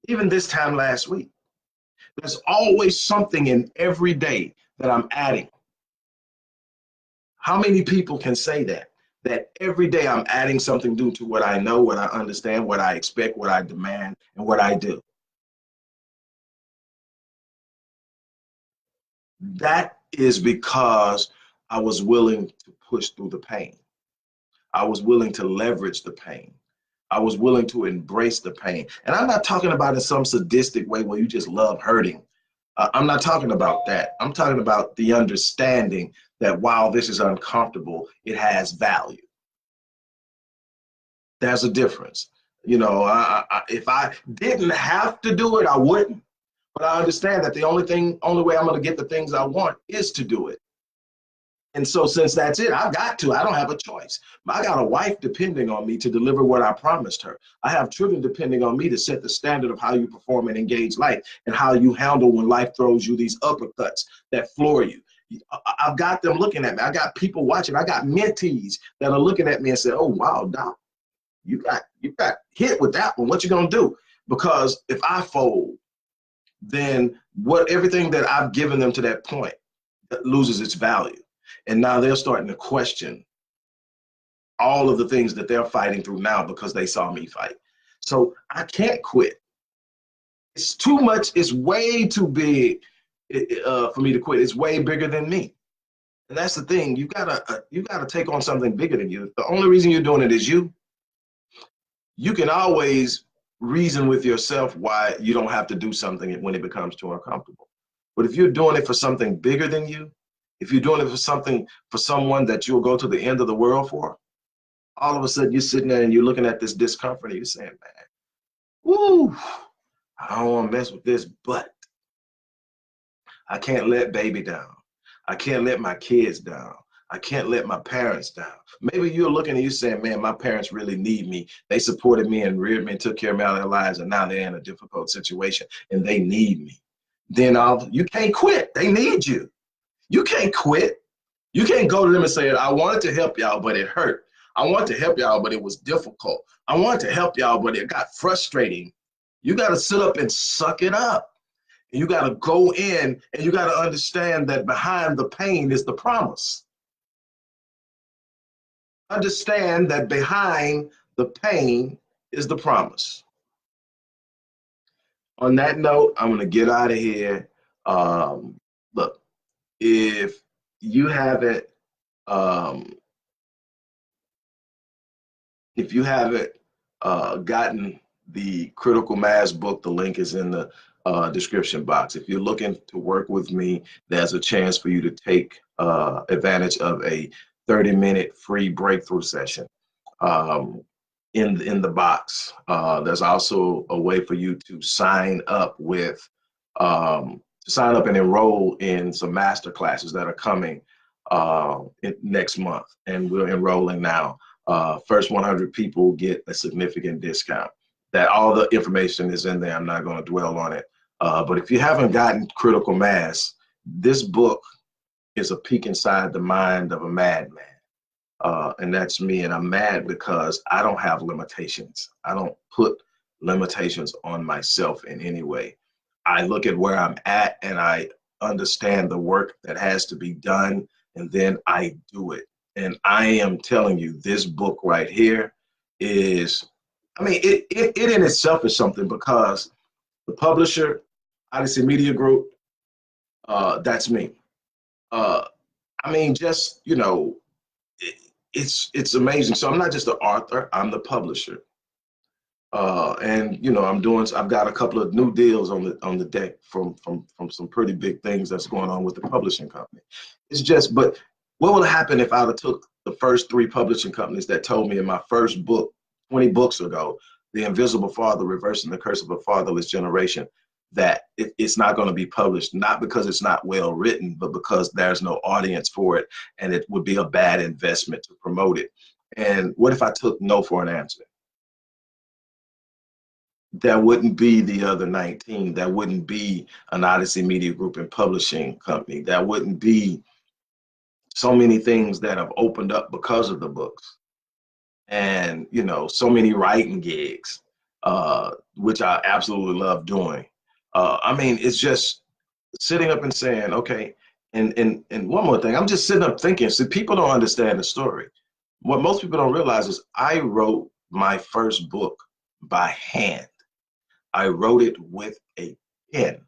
even this time last week, there's always something in every day that I'm adding. How many people can say that? That every day I'm adding something new to what I know, what I understand, what I expect, what I demand, and what I do. That is because I was willing to push through the pain. I was willing to leverage the pain. I was willing to embrace the pain. And I'm not talking about in some sadistic way where you just love hurting. I'm not talking about that. I'm talking about the understanding that while this is uncomfortable, it has value. There's a difference. You know, if I didn't have to do it, I wouldn't. But I understand that the only way I'm going to get the things I want is to do it. And so since that's it, I've got to. I don't have a choice. I got a wife depending on me to deliver what I promised her. I have children depending on me to set the standard of how you perform and engage life and how you handle when life throws you these uppercuts that floor you. I've got them looking at me. I got people watching. I got mentees that are looking at me and say, "Oh, wow, Doc, you got hit with that one. What you gonna do?" Because if I fold, then everything that I've given them to that point loses its value. And now they're starting to question all of the things that they're fighting through now because they saw me fight. So I can't quit. It's too much. It's way too big for me to quit. It's way bigger than me. And that's the thing. You gotta take on something bigger than you. The only reason you're doing it is you. You can always reason with yourself why you don't have to do something when it becomes too uncomfortable. But if you're doing it for something bigger than you, if you're doing it for someone that you'll go to the end of the world for, all of a sudden you're sitting there and you're looking at this discomfort and you're saying, man, woo, I don't want to mess with this, but I can't let baby down. I can't let my kids down. I can't let my parents down. Maybe you're looking and you're saying, man, my parents really need me. They supported me and reared me and took care of me all their lives, and now they're in a difficult situation and they need me. Then you can't quit. They need you. You can't quit. You can't go to them and say, I wanted to help y'all, but it hurt. I wanted to help y'all, but it was difficult. I wanted to help y'all, but it got frustrating. You got to sit up and suck it up. And you got to go in and you got to understand that behind the pain is the promise. Understand that behind the pain is the promise. On that note, I'm going to get out of here. Look, if you haven't gotten the Critical Mass book, the link is in the description box. If you're looking to work with me, there's a chance for you to take advantage of a 30-minute free breakthrough session in the box. There's also a way for you to sign up and enroll in some master classes that are coming next month, and we're enrolling now. First 100 people get a significant discount. That all the information is in there. I'm not going to dwell on it. But if you haven't gotten Critical Mass, this book is a peek inside the mind of a madman. And that's me. And I'm mad because I don't have limitations. I don't put limitations on myself in any way. I look at where I'm at and I understand the work that has to be done, and then I do it. And I am telling you, this book right here is, I mean, it in itself is something, because the publisher, Odyssey Media Group, that's me. I mean, just, you know, it's amazing. So I'm not just the author, I'm the publisher. And you know, I've got a couple of new deals on the deck from some pretty big things that's going on with the publishing company. It's just, but what would happen if I would have took the first 3 publishing companies that told me in my first book 20 books ago, The Invisible Father, Reversing the Curse of a Fatherless Generation, that it's not going to be published, not because it's not well written, but because there's no audience for it, and it would be a bad investment to promote it. And what if I took no for an answer? There wouldn't be the other 19. There wouldn't be an Odyssey Media Group and Publishing Company. There wouldn't be so many things that have opened up because of the books. And, you know, so many writing gigs, which I absolutely love doing. I mean, it's just sitting up and saying, okay, and one more thing, I'm just sitting up thinking, see, people don't understand the story. What most people don't realize is I wrote my first book by hand. I wrote it with a pen,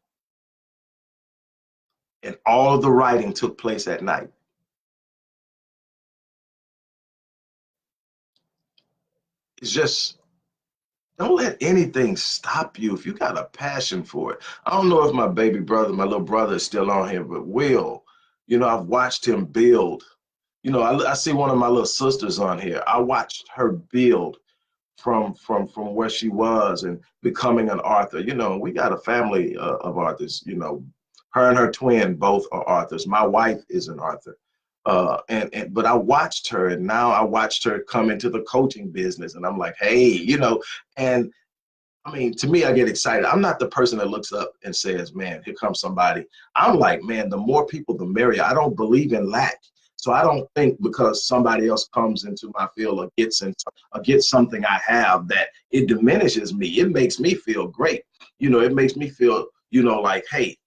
and all of the writing took place at night. It's just, don't let anything stop you if you got a passion for it. I don't know if my baby brother, my little brother, is still on here, but Will, you know, I've watched him build. You know, I see one of my little sisters on here. I watched her build from where she was and becoming an author. You know, we got a family of authors. You know, her and her twin both are authors. My wife is an author. And but I watched her, and now I watched her come into the coaching business, and I'm like, hey, you know, and I mean, to me, I get excited. I'm not the person that looks up and says, man, here comes somebody. I'm like, man, the more people, the merrier. I don't believe in lack. So I don't think because somebody else comes into my field or gets something I have that it diminishes me. It makes me feel great. You know, it makes me feel, you know, like, hey,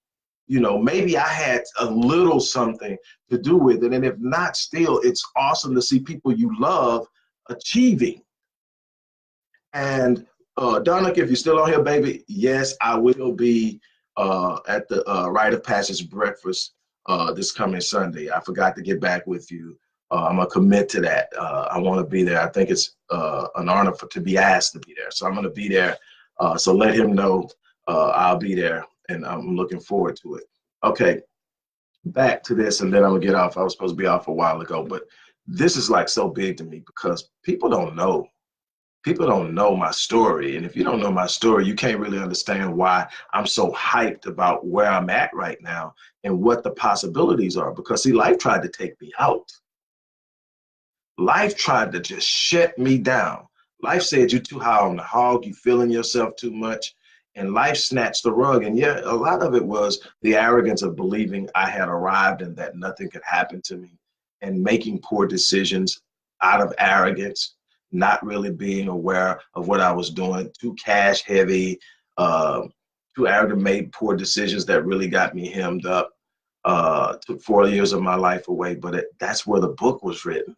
you know, maybe I had a little something to do with it. And if not, still, it's awesome to see people you love achieving. And Donna, if you're still on here, baby, yes, I will be at the Rite of Passage breakfast this coming Sunday. I forgot to get back with you. I'm gonna commit to that. I want to be there. I think it's an honor to be asked to be there. So I'm gonna be there. So let him know I'll be there, and I'm looking forward to it. Okay, back to this, and then I'm gonna get off. I was supposed to be off a while ago, but this is like so big to me because people don't know my story. And if you don't know my story, you can't really understand why I'm so hyped about where I'm at right now and what the possibilities are. Because see, life tried to take me out. Life tried to just shut me down. Life said you're too high on the hog, you feeling yourself too much, and life snatched the rug. And yeah, a lot of it was the arrogance of believing I had arrived and that nothing could happen to me, and making poor decisions out of arrogance, not really being aware of what I was doing, too cash heavy, too arrogant, made poor decisions that really got me hemmed up, took 4 years of my life away. But that's where the book was written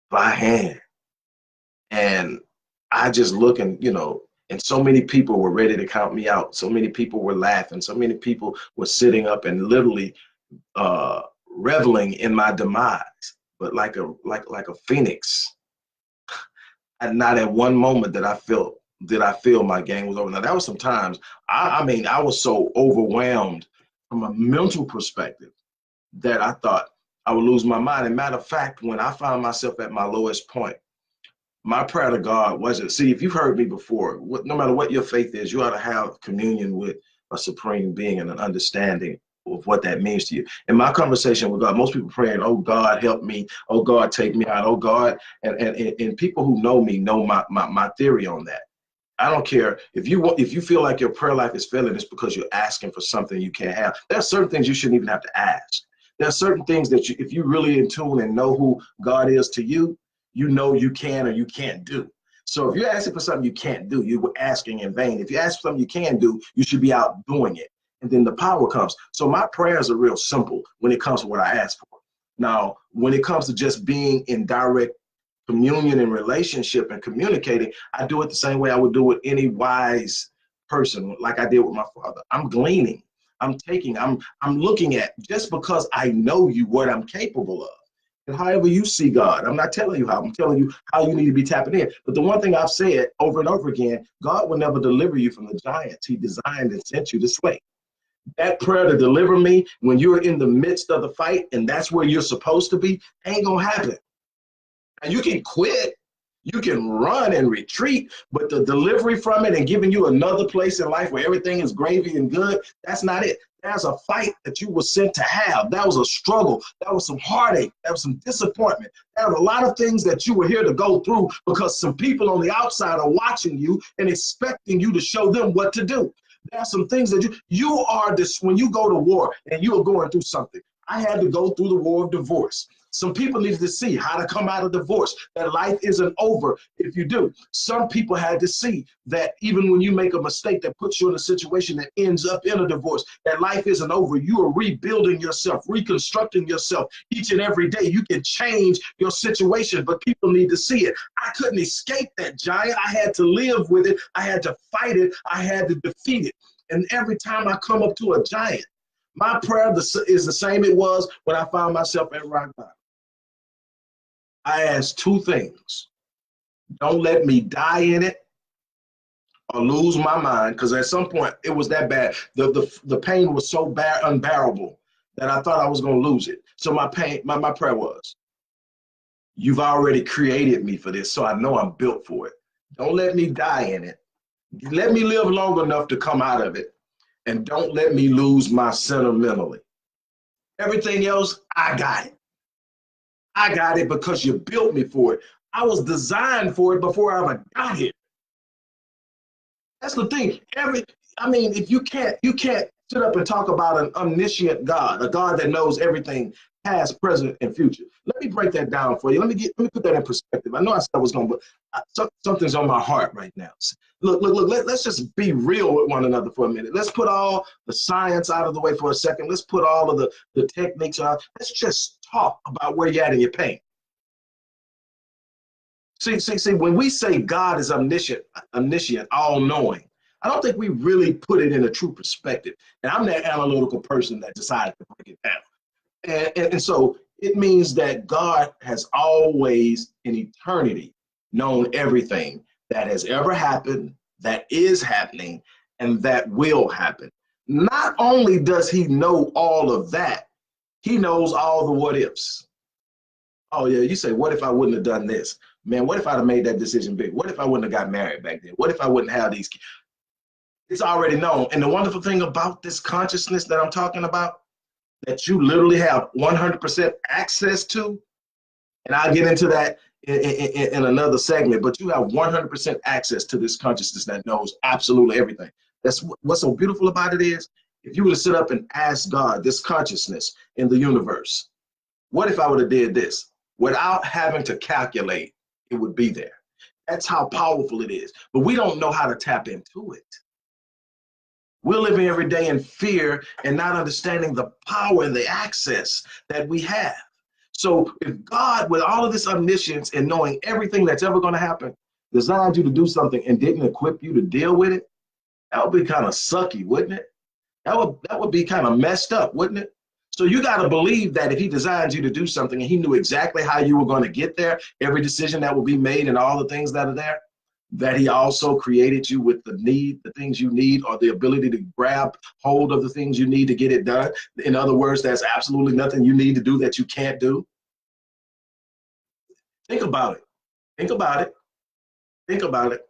by hand. And I just look and, you know, and so many people were ready to count me out. So many people were laughing. So many people were sitting up and literally reveling in my demise. But like a phoenix, and not at one moment did I feel my game was over. Now, that was some times, I mean, I was so overwhelmed from a mental perspective that I thought I would lose my mind. And matter of fact, when I found myself at my lowest point, my prayer to God wasn't, see, if you've heard me before, no matter what your faith is, you ought to have communion with a supreme being and an understanding of what that means to you. In my conversation with God, most people praying, oh God, help me. Oh God, take me out. Oh God. And people who know me know my theory on that. I don't care if you feel like your prayer life is failing, it's because you're asking for something you can't have. There are certain things you shouldn't even have to ask. There are certain things that if you really in tune and know who God is to you, you know you can or you can't do. So if you're asking for something you can't do, you were asking in vain. If you ask for something you can do, you should be out doing it. And then the power comes. So my prayers are real simple when it comes to what I ask for. Now, when it comes to just being in direct communion and relationship and communicating, I do it the same way I would do with any wise person, like I did with my father. I'm gleaning, I'm taking, I'm looking at, just because I know you, what I'm capable of. And however you see God, I'm not telling you how, I'm telling you how you need to be tapping in. But the one thing I've said over and over again, God will never deliver you from the giants He designed and sent you to slay. That prayer to deliver me when you're in the midst of the fight and that's where you're supposed to be, ain't gonna happen. And you can quit. You can run and retreat, but the delivery from it and giving you another place in life where everything is gravy and good, that's not it. There's a fight that you were sent to have. That was a struggle. That was some heartache. That was some disappointment. There were a lot of things that you were here to go through because some people on the outside are watching you and expecting you to show them what to do. There are some things that you are this when you go to war and you are going through something. I had to go through the war of divorce. Some people needed to see how to come out of divorce, that life isn't over if you do. Some people had to see that even when you make a mistake that puts you in a situation that ends up in a divorce, that life isn't over. You are rebuilding yourself, reconstructing yourself each and every day. You can change your situation, but people need to see it. I couldn't escape that giant. I had to live with it. I had to fight it. I had to defeat it. And every time I come up to a giant, my prayer is the same it was when I found myself at rock bottom. I ask two things. Don't let me die in it or lose my mind, because at some point it was that bad. The pain was so bad, unbearable, that I thought I was going to lose it. So my prayer was, you've already created me for this, so I know I'm built for it. Don't let me die in it. Let me live long enough to come out of it, and don't let me lose my sentimentally. Everything else, I got it. I got it because you built me for it. I was designed for it before I ever got here. That's the thing. If you can't sit up and talk about an omniscient God, a God that knows everything, past, present, and future. Let me break that down for you. Let me put that in perspective. I know I said I was going, but something's on my heart right now. Look. Let's just be real with one another for a minute. Let's put all the science out of the way for a second. Let's put all of the techniques out. Let's just talk about where you're at in your pain. See, when we say God is omniscient, all-knowing, I don't think we really put it in a true perspective. And I'm that analytical person that decided to break it down. And so it means that God has always, in eternity, known everything that has ever happened, that is happening, and that will happen. Not only does he know all of that, he knows all the what ifs. Oh yeah, you say, what if I wouldn't have done this? Man, what if I'd have made that decision big? What if I wouldn't have got married back then? What if I wouldn't have these kids? It's already known. And the wonderful thing about this consciousness that I'm talking about, that you literally have 100% access to, and I'll get into that in another segment, but you have 100% access to this consciousness that knows absolutely everything. That's what's so beautiful about it is, if you were to sit up and ask God, this consciousness in the universe, what if I would have did this? Without having to calculate, it would be there. That's how powerful it is. But we don't know how to tap into it. We're living every day in fear and not understanding the power and the access that we have. So if God, with all of this omniscience and knowing everything that's ever going to happen, designed you to do something and didn't equip you to deal with it, that would be kind of sucky, wouldn't it? That would be kind of messed up, wouldn't it? So you got to believe that if he designed you to do something and he knew exactly how you were going to get there, every decision that will be made and all the things that are there, that he also created you with the things you need, or the ability to grab hold of the things you need to get it done. In other words, there's absolutely nothing you need to do that you can't do. Think about it. Think about it. Think about it.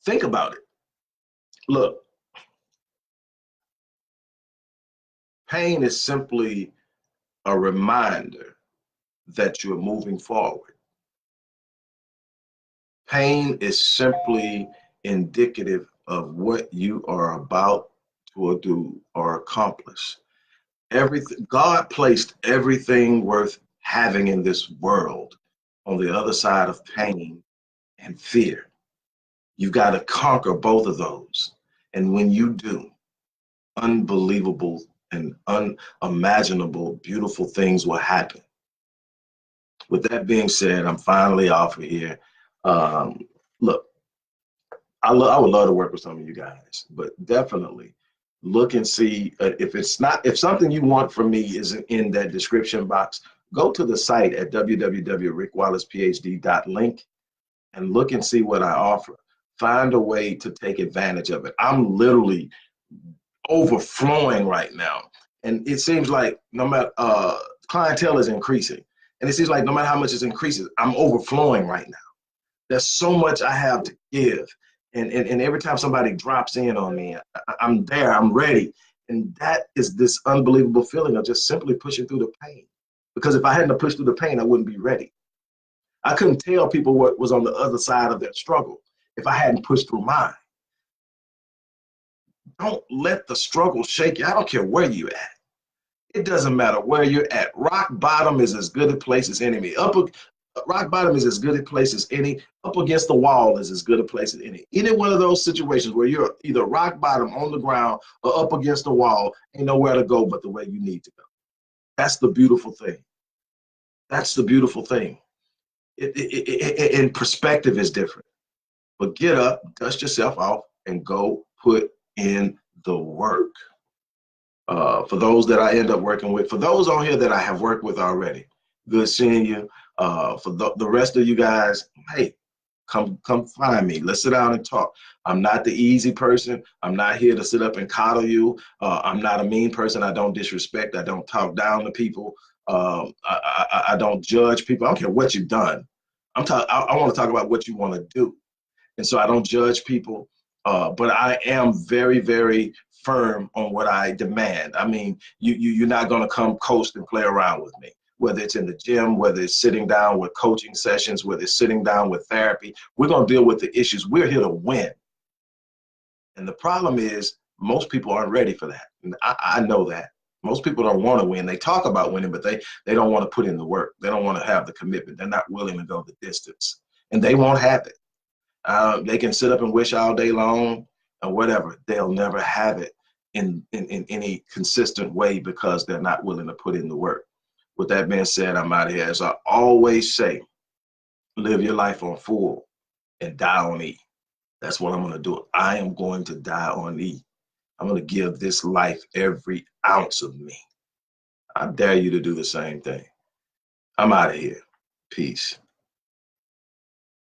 Think about it. Look, pain is simply a reminder that you're moving forward. Pain is simply indicative of what you are about to do or accomplish. God placed everything worth having in this world on the other side of pain and fear. You've got to conquer both of those. And when you do, unbelievable and unimaginable, beautiful things will happen. With that being said, I'm finally off of here. Look, I would love to work with some of you guys, but definitely look and see if something you want from me isn't in that description box. Go to the site at www.rickwallacephd.link and look and see what I offer. Find a way to take advantage of it. I'm literally overflowing right now, and it seems like no matter clientele is increasing. And it seems like no matter how much it increases, I'm overflowing right now. There's so much I have to give. And every time somebody drops in on me, I'm there, I'm ready. And that is this unbelievable feeling of just simply pushing through the pain. Because if I hadn't pushed through the pain, I wouldn't be ready. I couldn't tell people what was on the other side of their struggle if I hadn't pushed through mine. Don't let the struggle shake you. I don't care where you're at. It doesn't matter where you're at. Rock bottom is as good a place as any. Rock bottom is as good a place as any. Up against the wall is as good a place as any. Any one of those situations where you're either rock bottom on the ground or up against the wall, ain't nowhere to go but the way you need to go. That's the beautiful thing. That's the beautiful thing. In perspective is different. But get up, dust yourself off, and go put in the work. For those that I end up working with, for those on here that I have worked with already, good seeing you. For the rest of you guys, hey, come find me. Let's sit down and talk. I'm not the easy person. I'm not here to sit up and coddle you. I'm not a mean person. I don't disrespect. I don't talk down to people. I don't judge people. I don't care what you've done. I want to talk about what you want to do. And so I don't judge people, but I am very, very firm on what I demand. I mean, you're not going to come coast and play around with me, whether it's in the gym, whether it's sitting down with coaching sessions, whether it's sitting down with therapy. We're going to deal with the issues. We're here to win. And the problem is most people aren't ready for that. And I know that. Most people don't want to win. They talk about winning, but they don't want to put in the work. They don't want to have the commitment. They're not willing to go the distance. And they won't have it. They can sit up and wish all day long or whatever. They'll never have it in any consistent way because they're not willing to put in the work. With that being said, I'm out of here. As I always say, live your life on full and die on E. That's what I'm going to do. I am going to die on E. I'm going to give this life every ounce of me. I dare you to do the same thing. I'm out of here. Peace.